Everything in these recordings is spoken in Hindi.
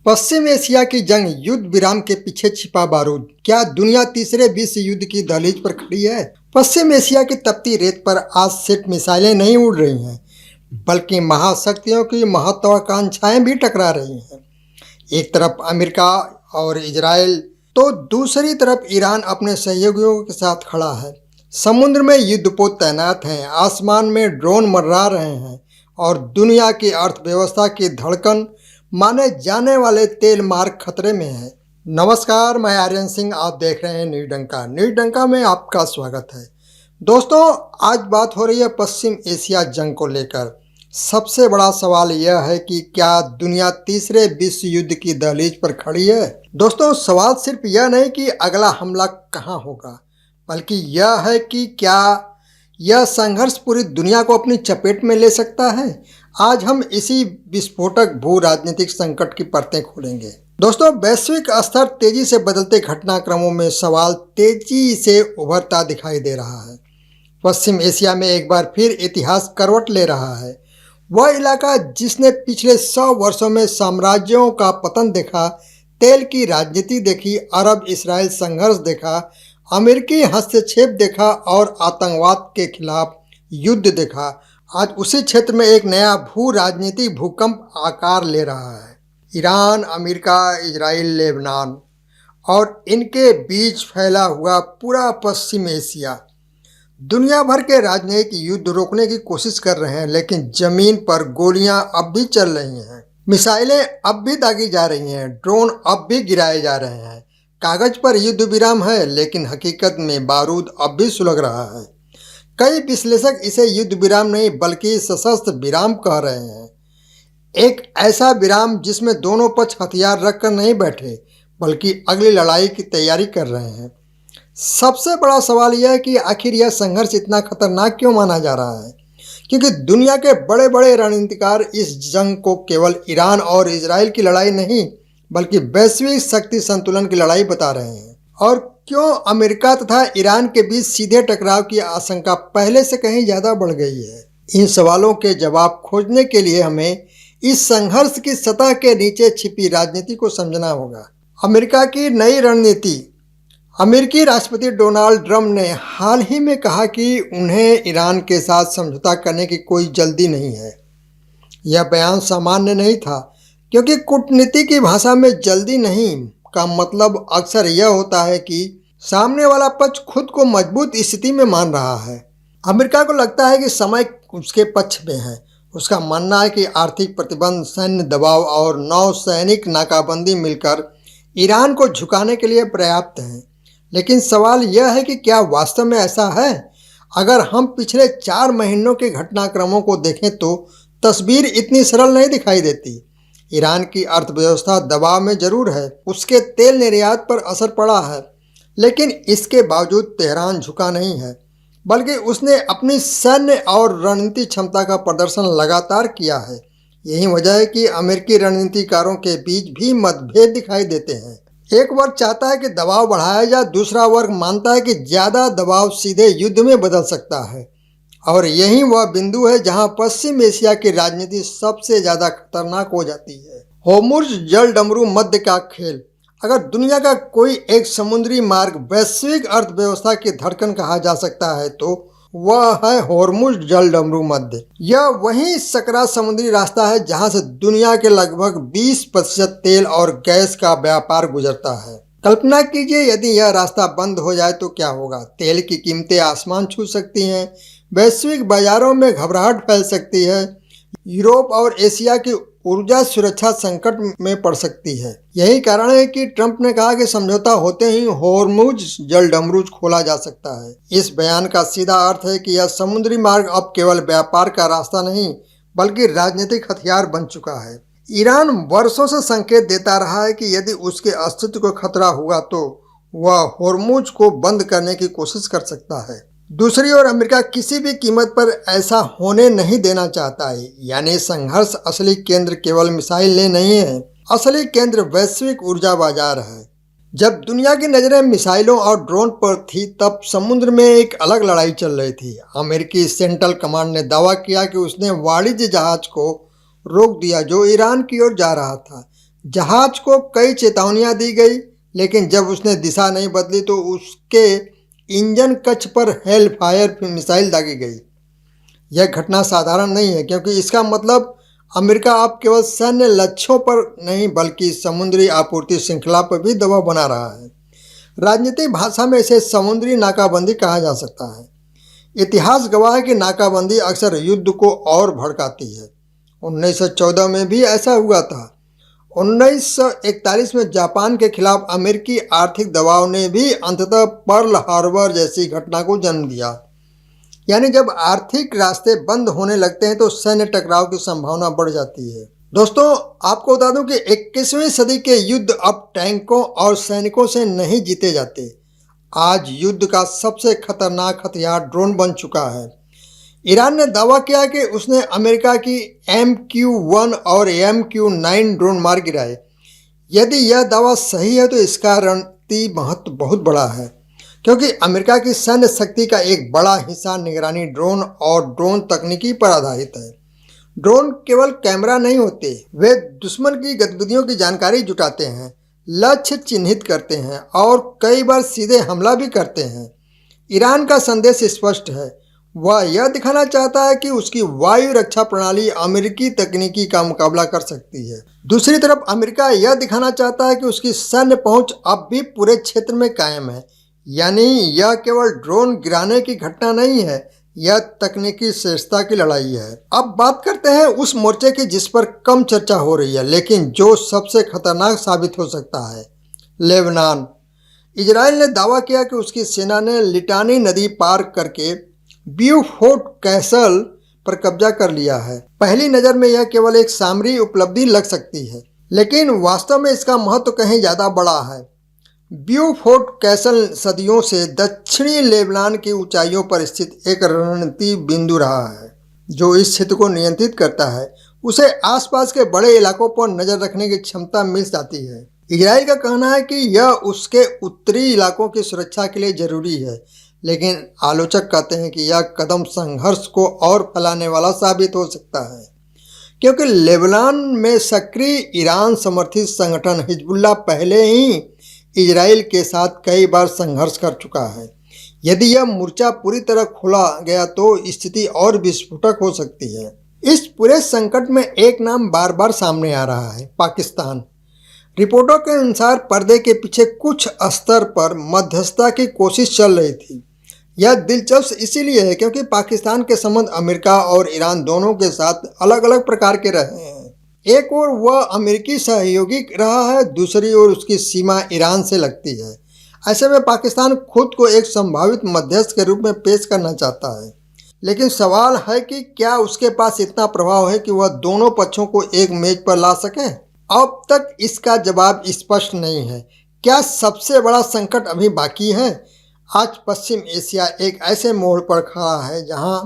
पश्चिम एशिया की जंग युद्ध विराम के पीछे छिपा बारूद। क्या दुनिया तीसरे विश्व युद्ध की दहलीज पर खड़ी है? पश्चिम एशिया की तपती रेत पर आज सिर्फ मिसाइलें नहीं उड़ रही हैं, बल्कि महाशक्तियों की महत्वाकांक्षाएं भी टकरा रही हैं। एक तरफ अमेरिका और इजराइल तो दूसरी तरफ ईरान अपने सहयोगियों के साथ खड़ा है। समुद्र में युद्धपोत तैनात हैं, आसमान में ड्रोन मंडरा रहे हैं और दुनिया की अर्थव्यवस्था की धड़कन माने जाने वाले तेल मार्ग खतरे में है। नमस्कार, मैं आर्यन सिंह, आप देख रहे हैं न्यूज डंका। न्यूज डंका में आपका स्वागत है। दोस्तों, आज बात हो रही है पश्चिम एशिया जंग को लेकर। सबसे बड़ा सवाल यह है कि क्या दुनिया तीसरे विश्व युद्ध की दहलीज पर खड़ी है? दोस्तों, सवाल सिर्फ यह नहीं कि अगला हमला कहाँ होगा, बल्कि यह है कि क्या यह संघर्ष पूरी दुनिया को अपनी चपेट में ले सकता है। आज हम इसी विस्फोटक भू राजनीतिक संकट की परतें खोलेंगे। दोस्तों, वैश्विक स्तर तेजी से बदलते घटनाक्रमों में सवाल तेजी से उभरता दिखाई दे रहा है। पश्चिम एशिया में एक बार फिर इतिहास करवट ले रहा है। वह इलाका जिसने पिछले 100 वर्षों में साम्राज्यों का पतन देखा, तेल की राजनीति देखी, अरब इसराइल संघर्ष देखा, अमेरिकी हस्तक्षेप देखा और आतंकवाद के खिलाफ युद्ध देखा, आज उसी क्षेत्र में एक नया भू राजनीतिक भूकंप आकार ले रहा है। ईरान, अमेरिका, इजराइल, लेबनान और इनके बीच फैला हुआ पूरा पश्चिम एशिया दुनिया भर के राजनयिक युद्ध रोकने की कोशिश कर रहे हैं, लेकिन जमीन पर गोलियां अब भी चल रही हैं, मिसाइलें अब भी दागी जा रही हैं, ड्रोन अब भी गिराए जा रहे हैं। कागज पर युद्ध विराम है, लेकिन हकीकत में बारूद अब भी सुलग रहा है। कई विश्लेषक इसे युद्ध विराम नहीं बल्कि सशस्त्र विराम कह रहे हैं। एक ऐसा विराम जिसमें दोनों पक्ष हथियार रखकर नहीं बैठे, बल्कि अगली लड़ाई की तैयारी कर रहे हैं। सबसे बड़ा सवाल यह है कि आखिर यह संघर्ष इतना खतरनाक क्यों माना जा रहा है? क्योंकि दुनिया के बड़े बड़े रणनीतिकार इस जंग को केवल ईरान और इजराइल की लड़ाई नहीं, बल्कि वैश्विक शक्ति संतुलन की लड़ाई बता रहे हैं। और क्यों अमेरिका तथा ईरान के बीच सीधे टकराव की आशंका पहले से कहीं ज़्यादा बढ़ गई है? इन सवालों के जवाब खोजने के लिए हमें इस संघर्ष की सतह के नीचे छिपी राजनीति को समझना होगा। अमेरिका की नई रणनीति। अमेरिकी राष्ट्रपति डोनाल्ड ट्रंप ने हाल ही में कहा कि उन्हें ईरान के साथ समझौता करने की कोई जल्दी नहीं है। यह बयान सामान्य नहीं था, क्योंकि कूटनीति की भाषा में जल्दी नहीं का मतलब अक्सर यह होता है कि सामने वाला पक्ष खुद को मजबूत स्थिति में मान रहा है। अमेरिका को लगता है कि समय उसके पक्ष में है। उसका मानना है कि आर्थिक प्रतिबंध, सैन्य दबाव और नौसैनिक नाकाबंदी मिलकर ईरान को झुकाने के लिए पर्याप्त हैं। लेकिन सवाल यह है कि क्या वास्तव में ऐसा है? अगर हम पिछले 4 महीनों के घटनाक्रमों को देखें तो तस्वीर इतनी सरल नहीं दिखाई देती। ईरान की अर्थव्यवस्था दबाव में जरूर है, उसके तेल निर्यात पर असर पड़ा है, लेकिन इसके बावजूद तेहरान झुका नहीं है, बल्कि उसने अपनी सैन्य और रणनीति क्षमता का प्रदर्शन लगातार किया है। यही वजह है कि अमेरिकी रणनीतिकारों के बीच भी मतभेद दिखाई देते हैं। एक वर्ग चाहता है कि दबाव बढ़ाया जाए, दूसरा वर्ग मानता है कि ज़्यादा दबाव सीधे युद्ध में बदल सकता है। और यही वह बिंदु है जहां पश्चिम एशिया की राजनीति सबसे ज़्यादा खतरनाक हो जाती है। होर्मुज़ जल डमरू मध्य का खेल। अगर दुनिया का कोई एक समुद्री मार्ग वैश्विक अर्थव्यवस्था की धड़कन कहा जा सकता है तो वह है होर्मुज़ जल डमरू मध्य। यह वही सकरा समुद्री रास्ता है जहां से दुनिया के लगभग 20% तेल और गैस का व्यापार गुजरता है। कल्पना कीजिए, यदि यह रास्ता बंद हो जाए तो क्या होगा? तेल की कीमतें आसमान छू सकती हैं, वैश्विक बाजारों में घबराहट फैल सकती है, यूरोप और एशिया की ऊर्जा सुरक्षा संकट में पड़ सकती है। यही कारण है कि ट्रंप ने कहा कि समझौता होते ही होर्मुज़ जल डमरू खोला जा सकता है। इस बयान का सीधा अर्थ है कि यह समुद्री मार्ग अब केवल व्यापार का रास्ता नहीं, बल्कि राजनीतिक हथियार बन चुका है। ईरान वर्षों से संकेत देता रहा है कि यदि उसके अस्तित्व को खतरा हुआ तो वह होर्मुज़ को बंद करने की कोशिश कर सकता है। दूसरी ओर अमेरिका किसी भी कीमत पर ऐसा होने नहीं देना चाहता है। यानी संघर्ष असली केंद्र केवल मिसाइलें नहीं है, असली केंद्र वैश्विक ऊर्जा बाजार है। जब दुनिया की नज़रें मिसाइलों और ड्रोन पर थी, तब समुद्र में एक अलग लड़ाई चल रही थी। अमेरिकी सेंट्रल कमांड ने दावा किया कि उसने वाणिज्य जहाज को रोक दिया जो ईरान की ओर जा रहा था, जहाज को कई चेतावनियां दी गई, लेकिन जब उसने दिशा नहीं बदली तो उसके इंजन कक्ष पर हेल फायर मिसाइल दागी गई। यह घटना साधारण नहीं है, क्योंकि इसका मतलब अमेरिका अब केवल सैन्य लक्ष्यों पर नहीं बल्कि समुद्री आपूर्ति श्रृंखला पर भी दबाव बना रहा है। राजनीतिक भाषा में इसे समुद्री नाकाबंदी कहा जा सकता है। इतिहास गवाह है कि नाकाबंदी अक्सर युद्ध को और भड़काती है। 1914 में भी ऐसा हुआ था। 1941 में जापान के खिलाफ अमेरिकी आर्थिक दबाव ने भी अंततः पर्ल हार्बर जैसी घटना को जन्म दिया। यानी जब आर्थिक रास्ते बंद होने लगते हैं तो सैन्य टकराव की संभावना बढ़ जाती है। दोस्तों, आपको बता दूं कि 21वीं सदी के युद्ध अब टैंकों और सैनिकों से नहीं जीते जाते। आज युद्ध का सबसे खतरनाक हथियार ड्रोन बन चुका है। ईरान ने दावा किया कि उसने अमेरिका की MQ-1 और MQ-9 ड्रोन मार गिराए। यदि यह दावा सही है तो इसका रणनीतिक महत्व बहुत बड़ा है, क्योंकि अमेरिका की सैन्य शक्ति का एक बड़ा हिस्सा निगरानी ड्रोन और ड्रोन तकनीकी पर आधारित है। ड्रोन केवल कैमरा नहीं होते, वे दुश्मन की गतिविधियों की जानकारी जुटाते हैं, लक्ष्य चिन्हित करते हैं और कई बार सीधे हमला भी करते हैं। ईरान का संदेश स्पष्ट है, वह यह दिखाना चाहता है कि उसकी वायु रक्षा प्रणाली अमेरिकी तकनीकी का मुकाबला कर सकती है। दूसरी तरफ अमेरिका यह दिखाना चाहता है कि उसकी सैन्य पहुंच अब भी पूरे क्षेत्र में कायम है। यानी यह केवल ड्रोन गिराने की घटना नहीं है, यह तकनीकी श्रेष्ठता की लड़ाई है। अब बात करते हैं उस मोर्चे की जिस पर कम चर्चा हो रही है, लेकिन जो सबसे खतरनाक साबित हो सकता है, लेबनान। इजराइल ने दावा किया कि उसकी सेना ने लिटानी नदी पार करके ब्यूफोर्ट कैसल पर कब्जा कर लिया है। पहली नज़र में यह केवल एक सामरिक उपलब्धि लग सकती है, लेकिन वास्तव में इसका महत्व कहीं ज़्यादा बड़ा है। ब्यूफोर्ट कैसल सदियों से दक्षिणी लेबनान की ऊंचाइयों पर स्थित एक रणनीतिक बिंदु रहा है, जो इस क्षेत्र को नियंत्रित करता है। उसे आसपास के बड़े इलाकों पर नज़र रखने की क्षमता मिल जाती है। इजराइल का कहना है कि यह उसके उत्तरी इलाकों की सुरक्षा के लिए जरूरी है, लेकिन आलोचक कहते हैं कि यह कदम संघर्ष को और फैलाने वाला साबित हो सकता है, क्योंकि लेबनान में सक्रिय ईरान समर्थित संगठन हिजबुल्लाह पहले ही इजराइल के साथ कई बार संघर्ष कर चुका है। यदि यह मोर्चा पूरी तरह खोला गया तो स्थिति और विस्फोटक हो सकती है। इस पूरे संकट में एक नाम बार बार सामने आ रहा है, पाकिस्तान। रिपोर्टों के अनुसार पर्दे के पीछे कुछ स्तर पर मध्यस्थता की कोशिश चल रही थी। यह दिलचस्प इसीलिए है क्योंकि पाकिस्तान के संबंध अमेरिका और ईरान दोनों के साथ अलग अलग प्रकार के रहे हैं। एक ओर वह अमेरिकी सहयोगी रहा है, दूसरी ओर उसकी सीमा ईरान से लगती है। ऐसे में पाकिस्तान खुद को एक संभावित मध्यस्थ के रूप में पेश करना चाहता है, लेकिन सवाल है कि क्या उसके पास इतना प्रभाव है कि वह दोनों पक्षों को एक मेज पर ला सके। अब तक इसका जवाब स्पष्ट नहीं है। क्या सबसे बड़ा संकट अभी बाकी है? आज पश्चिम एशिया एक ऐसे मोड़ पर खड़ा है जहां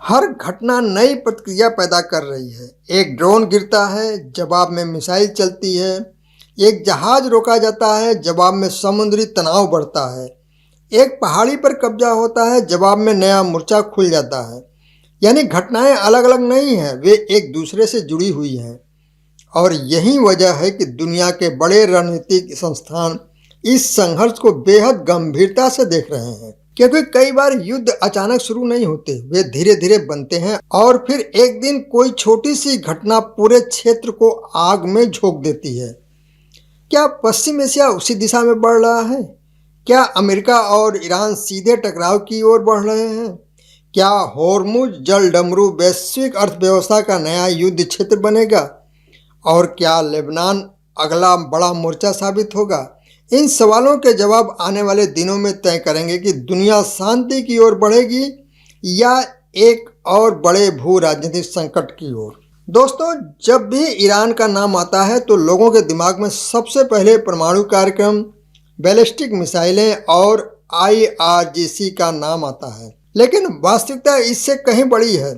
हर घटना नई प्रतिक्रिया पैदा कर रही है। एक ड्रोन गिरता है, जवाब में मिसाइल चलती है। एक जहाज रोका जाता है, जवाब में समुद्री तनाव बढ़ता है। एक पहाड़ी पर कब्जा होता है, जवाब में नया मोर्चा खुल जाता है। यानी घटनाएं अलग अलग नहीं हैं, वे एक दूसरे से जुड़ी हुई हैं। और यही वजह है कि दुनिया के बड़े रणनीतिक संस्थान इस संघर्ष को बेहद गंभीरता से देख रहे हैं, क्योंकि कई बार युद्ध अचानक शुरू नहीं होते, वे धीरे धीरे बनते हैं और फिर एक दिन कोई छोटी सी घटना पूरे क्षेत्र को आग में झोंक देती है। क्या पश्चिम एशिया उसी दिशा में बढ़ रहा है? क्या अमेरिका और ईरान सीधे टकराव की ओर बढ़ रहे हैं? क्या होर्मुज जल डमरू वैश्विक अर्थव्यवस्था का नया युद्ध क्षेत्र बनेगा? और क्या लेबनान अगला बड़ा मोर्चा साबित होगा? इन सवालों के जवाब आने वाले दिनों में तय करेंगे कि दुनिया शांति की ओर बढ़ेगी या एक और बड़े भू राजनीतिक संकट की ओर। दोस्तों, जब भी ईरान का नाम आता है तो लोगों के दिमाग में सबसे पहले परमाणु कार्यक्रम, बैलिस्टिक मिसाइलें और IRGC का नाम आता है, लेकिन वास्तविकता इससे कहीं बड़ी है।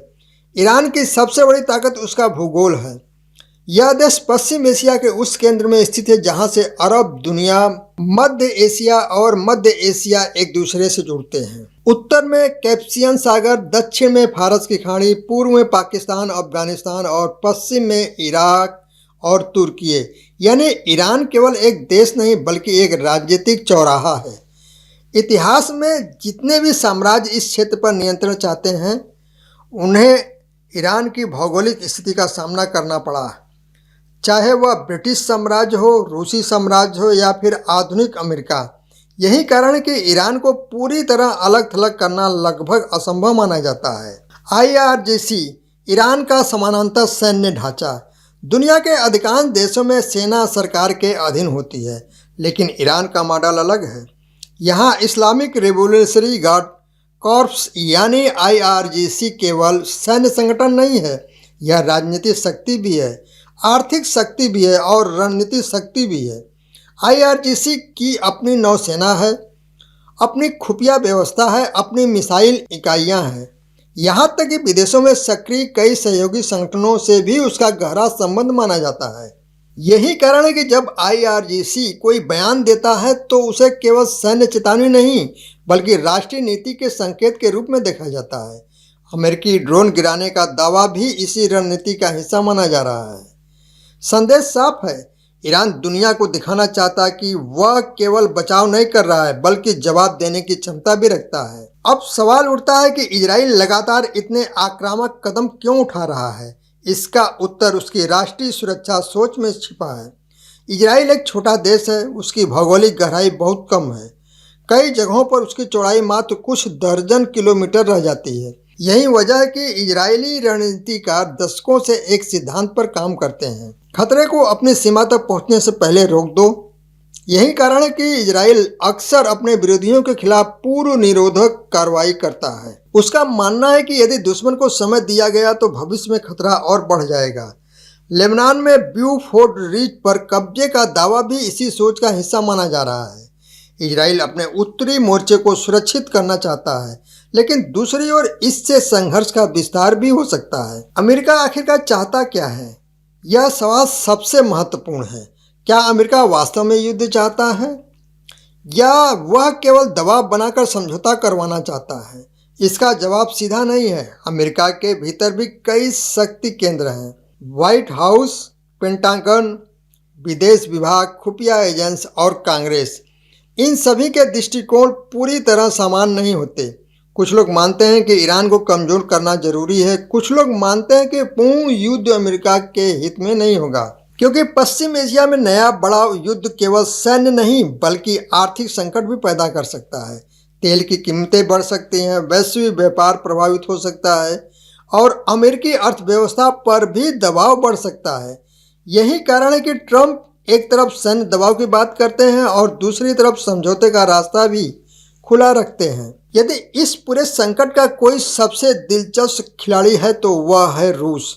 ईरान की सबसे बड़ी ताकत उसका भूगोल है। यह देश पश्चिम एशिया के उस केंद्र में स्थित है जहां से अरब दुनिया, मध्य एशिया और मध्य एशिया एक दूसरे से जुड़ते हैं। उत्तर में कैस्पियन सागर, दक्षिण में फारस की खाड़ी, पूर्व में पाकिस्तान, अफगानिस्तान और पश्चिम में इराक और तुर्की। यानी ईरान केवल एक देश नहीं बल्कि एक राजनीतिक चौराहा है। इतिहास में जितने भी साम्राज्य इस क्षेत्र पर नियंत्रण चाहते हैं उन्हें ईरान की भौगोलिक स्थिति का सामना करना पड़ा, चाहे वह ब्रिटिश साम्राज्य हो, रूसी साम्राज्य हो या फिर आधुनिक अमेरिका। यही कारण है कि ईरान को पूरी तरह अलग थलग करना लगभग असंभव माना जाता है। IRGC ईरान का समानांतर सैन्य ढांचा। दुनिया के अधिकांश देशों में सेना सरकार के अधीन होती है, लेकिन ईरान का मॉडल अलग है। यहाँ इस्लामिक रिवोल्यूशनरी गार्ड कॉर्प्स यानी IRGC केवल सैन्य संगठन नहीं है, यह राजनीतिक शक्ति भी है, आर्थिक शक्ति भी है और रणनीतिक शक्ति भी है। IRGC की अपनी नौसेना है, अपनी खुफिया व्यवस्था है, अपनी मिसाइल इकाइयां हैं, यहाँ तक कि विदेशों में सक्रिय कई सहयोगी संगठनों से भी उसका गहरा संबंध माना जाता है। यही कारण है कि जब IRGC कोई बयान देता है तो उसे केवल सैन्य चेतावनी नहीं बल्कि राष्ट्रीय नीति के संकेत के रूप में देखा जाता है। अमेरिकी ड्रोन गिराने का दावा भी इसी रणनीति का हिस्सा माना जा रहा है। संदेश साफ है, ईरान दुनिया को दिखाना चाहता है कि वह केवल बचाव नहीं कर रहा है बल्कि जवाब देने की क्षमता भी रखता है। अब सवाल उठता है कि इजराइल लगातार इतने आक्रामक कदम क्यों उठा रहा है। इसका उत्तर उसकी राष्ट्रीय सुरक्षा सोच में छिपा है। इजराइल एक छोटा देश है, उसकी भौगोलिक गहराई बहुत कम है, कई जगहों पर उसकी चौड़ाई मात्र कुछ दर्जन किलोमीटर रह जाती है। यही वजह है कि इजरायली रणनीतिकार दशकों से एक सिद्धांत पर काम करते हैं, खतरे को अपनी सीमा तक पहुंचने से पहले रोक दो। यही कारण है कि इजराइल अक्सर अपने विरोधियों के खिलाफ पूर्व निरोधक कार्रवाई करता है। उसका मानना है कि यदि दुश्मन को समय दिया गया तो भविष्य में खतरा और बढ़ जाएगा। लेबनान में ब्यूफोर्ट रिज पर कब्जे का दावा भी इसी सोच का हिस्सा माना जा रहा है। इजराइल अपने उत्तरी मोर्चे को सुरक्षित करना चाहता है, लेकिन दूसरी ओर इससे संघर्ष का विस्तार भी हो सकता है। अमेरिका आखिरकार चाहता क्या है, यह सवाल सबसे महत्वपूर्ण है। क्या अमेरिका वास्तव में युद्ध चाहता है या वह केवल दबाव बनाकर समझौता करवाना चाहता है? इसका जवाब सीधा नहीं है। अमेरिका के भीतर भी कई शक्ति केंद्र हैं। व्हाइट हाउस, पेंटागन, विदेश विभाग, खुफिया एजेंसी और कांग्रेस, इन सभी के दृष्टिकोण पूरी तरह समान नहीं होते। कुछ लोग मानते हैं कि ईरान को कमजोर करना जरूरी है, कुछ लोग मानते हैं कि पूर्ण युद्ध अमेरिका के हित में नहीं होगा, क्योंकि पश्चिम एशिया में नया बड़ा युद्ध केवल सैन्य नहीं बल्कि आर्थिक संकट भी पैदा कर सकता है। तेल की कीमतें बढ़ सकती हैं, वैश्विक व्यापार प्रभावित हो सकता है और अमेरिकी अर्थव्यवस्था पर भी दबाव बढ़ सकता है। यही कारण है कि ट्रंप एक तरफ सैन्य दबाव की बात करते हैं और दूसरी तरफ समझौते का रास्ता भी खुला रखते हैं। यदि इस पूरे संकट का कोई सबसे दिलचस्प खिलाड़ी है तो वह है रूस।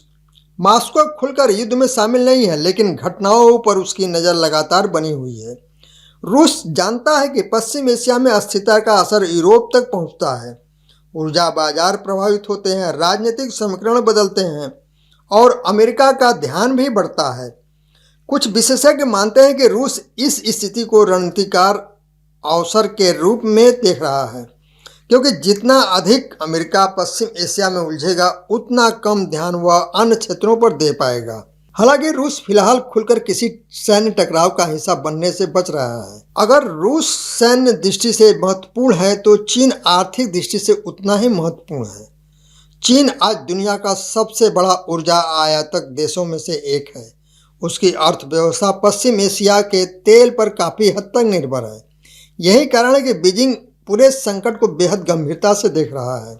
मॉस्को खुलकर युद्ध में शामिल नहीं है, लेकिन घटनाओं पर उसकी नज़र लगातार बनी हुई है। रूस जानता है कि पश्चिम एशिया में अस्थिरता का असर यूरोप तक पहुंचता है। ऊर्जा बाजार प्रभावित होते हैं, राजनीतिक समीकरण बदलते हैं और अमेरिका का ध्यान भी बढ़ता है। कुछ विशेषज्ञ मानते हैं कि रूस इस स्थिति को रणनीतिकार अवसर के रूप में देख रहा है, क्योंकि जितना अधिक अमेरिका पश्चिम एशिया में उलझेगा उतना कम ध्यान वह अन्य क्षेत्रों पर दे पाएगा। हालांकि रूस फिलहाल खुलकर किसी सैन्य टकराव का हिस्सा बनने से बच रहा है। अगर रूस सैन्य दृष्टि से महत्वपूर्ण है तो चीन आर्थिक दृष्टि से उतना ही महत्वपूर्ण है। चीन आज दुनिया का सबसे बड़ा ऊर्जा आयातक देशों में से एक है। उसकी अर्थव्यवस्था पश्चिम एशिया के तेल पर काफ़ी हद तक निर्भर है। यही कारण है कि बीजिंग पूरे संकट को बेहद गंभीरता से देख रहा है।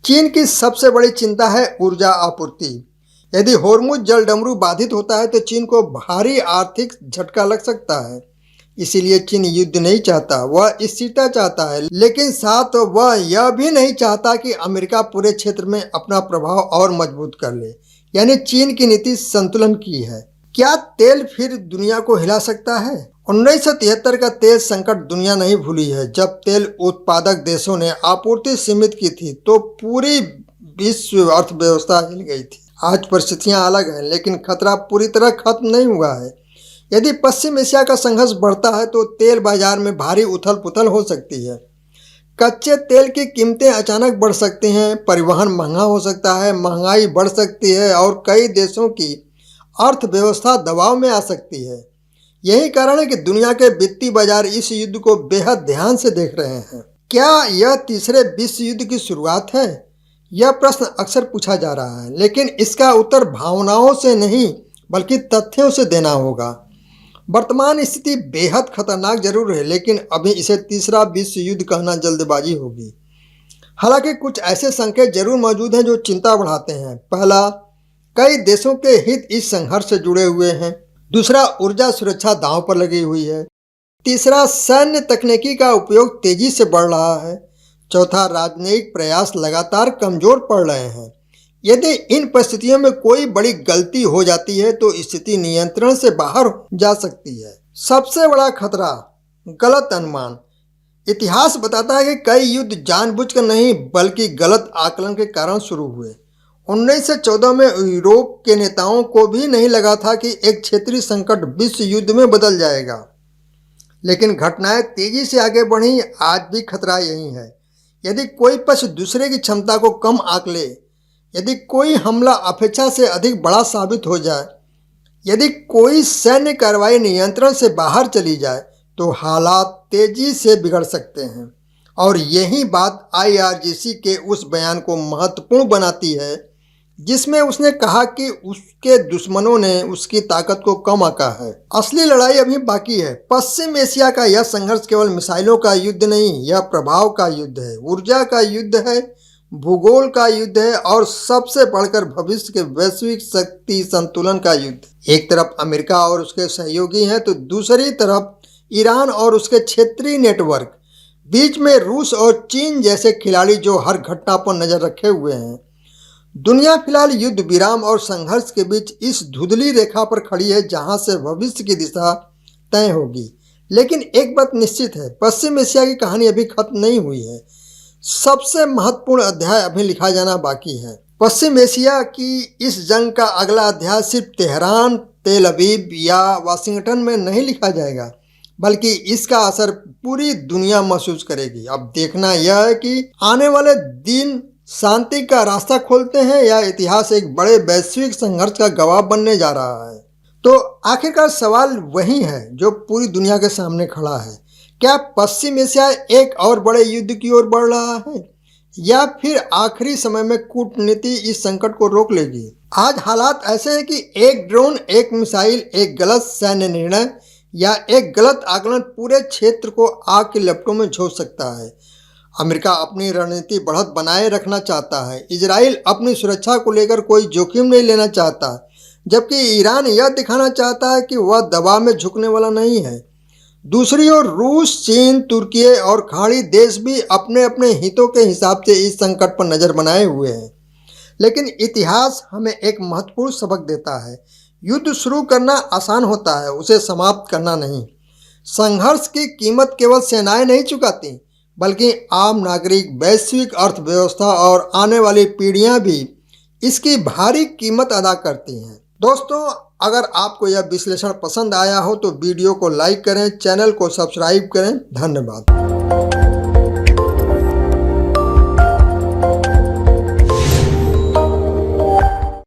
चीन की सबसे बड़ी चिंता है ऊर्जा आपूर्ति। यदि होर्मुज जलडमरू बाधित होता है तो चीन को भारी आर्थिक झटका लग सकता है। इसीलिए चीन युद्ध नहीं चाहता, वह स्थिरता चाहता है, लेकिन साथ वह यह भी नहीं चाहता कि अमेरिका पूरे क्षेत्र में अपना प्रभाव और मजबूत कर ले। यानी चीन की नीति संतुलन की है। क्या तेल फिर दुनिया को हिला सकता है? 1973 का तेल संकट दुनिया नहीं भूली है। जब तेल उत्पादक देशों ने आपूर्ति सीमित की थी तो पूरी विश्व अर्थव्यवस्था हिल गई थी। आज परिस्थितियां अलग हैं, लेकिन खतरा पूरी तरह खत्म नहीं हुआ है। यदि पश्चिम एशिया का संघर्ष बढ़ता है तो तेल बाजार में भारी उथल पुथल हो सकती है। कच्चे तेल की कीमतें अचानक बढ़ सकती हैं, परिवहन महंगा हो सकता है, महंगाई बढ़ सकती है और कई देशों की अर्थव्यवस्था दबाव में आ सकती है। यही कारण है कि दुनिया के वित्तीय बाजार इस युद्ध को बेहद ध्यान से देख रहे हैं। क्या यह तीसरे विश्व युद्ध की शुरुआत है? यह प्रश्न अक्सर पूछा जा रहा है, लेकिन इसका उत्तर भावनाओं से नहीं बल्कि तथ्यों से देना होगा। वर्तमान स्थिति बेहद खतरनाक जरूर है, लेकिन अभी इसे तीसरा विश्व युद्ध कहना जल्दबाजी होगी। हालांकि कुछ ऐसे संकेत जरूर मौजूद हैं जो चिंता बढ़ाते हैं। पहला, कई देशों के हित इस संघर्ष से जुड़े हुए हैं। दूसरा, ऊर्जा सुरक्षा दांव पर लगी हुई है। तीसरा, सैन्य तकनीकी का उपयोग तेजी से बढ़ रहा है। चौथा, राजनयिक प्रयास लगातार कमजोर पड़ रहे हैं। यदि इन परिस्थितियों में कोई बड़ी गलती हो जाती है तो स्थिति नियंत्रण से बाहर जा सकती है। सबसे बड़ा खतरा, गलत अनुमान। इतिहास बताता है कि कई युद्ध जानबूझकर नहीं बल्कि गलत आकलन के कारण शुरू हुए। 1914 में यूरोप के नेताओं को भी नहीं लगा था कि एक क्षेत्रीय संकट विश्व युद्ध में बदल जाएगा, लेकिन घटनाएं तेजी से आगे बढ़ी। आज भी खतरा यही है। यदि कोई पक्ष दूसरे की क्षमता को कम आंक ले, यदि कोई हमला अपेक्षा से अधिक बड़ा साबित हो जाए, यदि कोई सैन्य कार्रवाई नियंत्रण से बाहर चली जाए, तो हालात तेजी से बिगड़ सकते हैं। और यही बात IRGC के उस बयान को महत्वपूर्ण बनाती है जिसमें उसने कहा कि उसके दुश्मनों ने उसकी ताकत को कम आंका है। असली लड़ाई अभी बाकी है। पश्चिम एशिया का यह संघर्ष केवल मिसाइलों का युद्ध नहीं, यह प्रभाव का युद्ध है, ऊर्जा का युद्ध है, भूगोल का युद्ध है और सबसे बढ़कर भविष्य के वैश्विक शक्ति संतुलन का युद्ध। एक तरफ अमेरिका और उसके सहयोगी हैं तो दूसरी तरफ ईरान और उसके क्षेत्रीय नेटवर्क, बीच में रूस और चीन जैसे खिलाड़ी जो हर घटना पर नजर रखे हुए हैं। दुनिया फिलहाल युद्ध विराम और संघर्ष के बीच इस धुंधली रेखा पर खड़ी है जहां से भविष्य की दिशा तय होगी। लेकिन एक बात निश्चित है, पश्चिम एशिया की कहानी अभी खत्म नहीं हुई है। सबसे महत्वपूर्ण अध्याय अभी लिखा जाना बाकी है। पश्चिम एशिया की इस जंग का अगला अध्याय सिर्फ तेहरान, तेल अवीव या वाशिंगटन में नहीं लिखा जाएगा, बल्कि इसका असर पूरी दुनिया महसूस करेगी। अब देखना यह है कि आने वाले दिन शांति का रास्ता खोलते हैं या इतिहास एक बड़े वैश्विक संघर्ष का गवाह बनने जा रहा है। तो आखिरकार सवाल वही है जो पूरी दुनिया के सामने खड़ा है। क्या पश्चिम एशिया एक और बड़े युद्ध की ओर बढ़ रहा है या फिर आखिरी समय में कूटनीति इस संकट को रोक लेगी? आज हालात ऐसे हैं कि एक ड्रोन, एक मिसाइल, एक गलत सैन्य निर्णय या एक गलत आकलन पूरे क्षेत्र को आग की लपटों में झोंक सकता है। अमेरिका अपनी रणनीति बढ़त बनाए रखना चाहता है, इजराइल अपनी सुरक्षा को लेकर कोई जोखिम नहीं लेना चाहता, जबकि ईरान यह दिखाना चाहता है कि वह दबाव में झुकने वाला नहीं है। दूसरी ओर रूस, चीन, तुर्की और खाड़ी देश भी अपने अपने हितों के हिसाब से इस संकट पर नज़र बनाए हुए हैं। लेकिन इतिहास हमें एक महत्वपूर्ण सबक देता है। युद्ध शुरू करना आसान होता है, उसे समाप्त करना नहीं। संघर्ष की कीमत केवल सेनाएं नहीं चुकाती, बल्कि आम नागरिक, वैश्विक अर्थव्यवस्था और आने वाली पीढ़ियां भी इसकी भारी कीमत अदा करती हैं। दोस्तों, अगर आपको यह विश्लेषण पसंद आया हो तो वीडियो को लाइक करें, चैनल को सब्सक्राइब करें। धन्यवाद।